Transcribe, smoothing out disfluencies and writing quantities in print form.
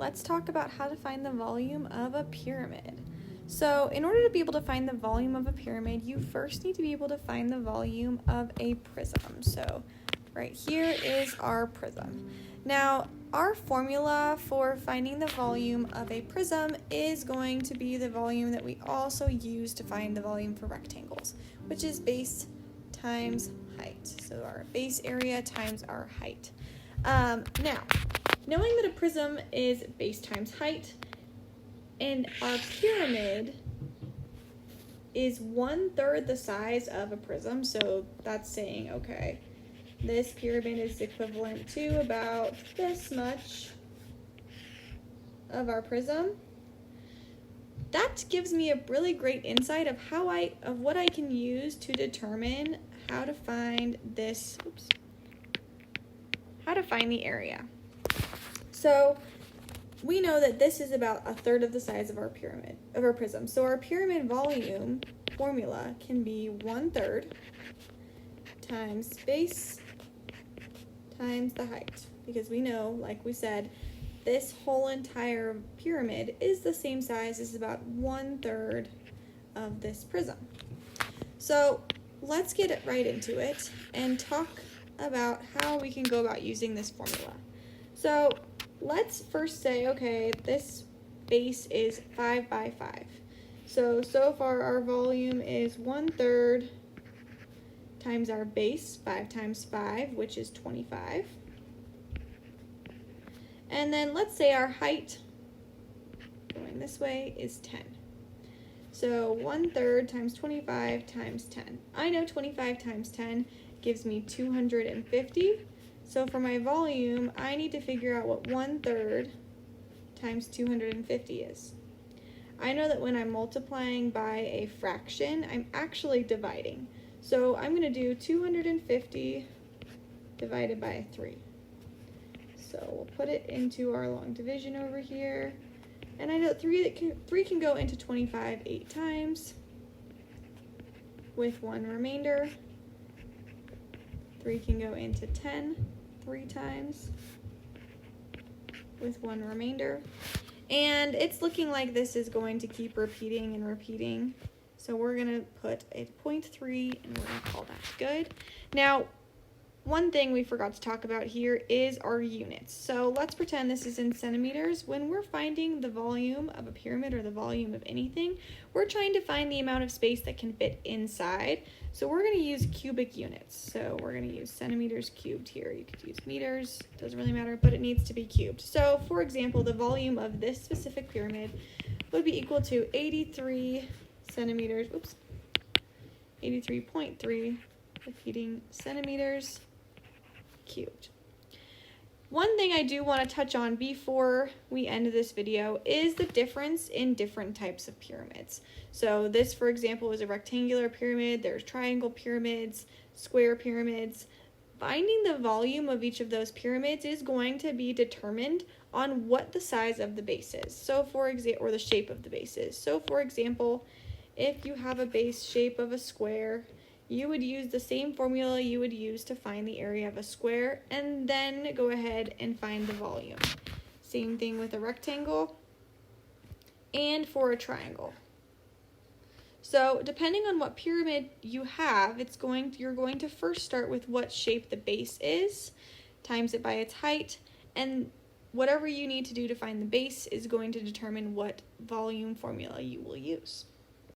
let's talk about how to find the volume of a pyramid. So in order to be able to find the volume of a pyramid, you first need to be able to find the volume of a prism. So right here is our prism. Now, our formula for finding the volume of a prism is going to be the volume that we also use to find the volume for rectangles, which is base times height. So our base area times our height. Now, knowing that a prism is base times height, and our pyramid is 1/3 the size of a prism, so that's saying, okay, this pyramid is equivalent to about this much of our prism. That gives me a really great insight of what I can use to determine how to find this, how to find the area. So we know that this is about 1/3 of the size of our prism. So our pyramid volume formula can be 1/3 times base times the height, because we know, like we said, this whole entire pyramid is the same size as about 1/3 of this prism. So let's get right into it and talk about how we can go about using this formula. So let's first say, okay, this base is 5 by 5. So far our volume is 1/3 times our base, 5 times 5, which is 25. And then let's say our height, going this way, is 10. So 1/3 times 25 times 10. I know 25 times 10 gives me 250. So for my volume, I need to figure out what 1/3 times 250 is. I know that when I'm multiplying by a fraction, I'm actually dividing. So I'm going to do 250 divided by 3. So we'll put it into our long division over here. And I know 3 can go into 25 8 times with 1 remainder. 3 can go into 10 3 times with 1 remainder. And it's looking like this is going to keep repeating and repeating. So we're going to put a 0.3 and we're going to call that good. Now, one thing we forgot to talk about here is our units. So let's pretend this is in centimeters. When we're finding the volume of a pyramid or the volume of anything, we're trying to find the amount of space that can fit inside. So we're going to use cubic units. So we're going to use centimeters cubed here. You could use meters, doesn't really matter, but it needs to be cubed. So for example, the volume of this specific pyramid would be equal to 83 centimeters, 83.3, repeating, centimeters cubed. One thing I do want to touch on before we end this video is the difference in different types of pyramids. So this, for example, is a rectangular pyramid. There's triangle pyramids, square pyramids. Finding the volume of each of those pyramids is going to be determined on what the size of the base is. So for example, or the shape of the base is. So for example, if you have a base shape of a square, you would use the same formula you would use to find the area of a square and then go ahead and find the volume. Same thing with a rectangle and for a triangle. So depending on what pyramid you have, you're going to first start with what shape the base is, times it by its height, and whatever you need to do to find the base is going to determine what volume formula you will use.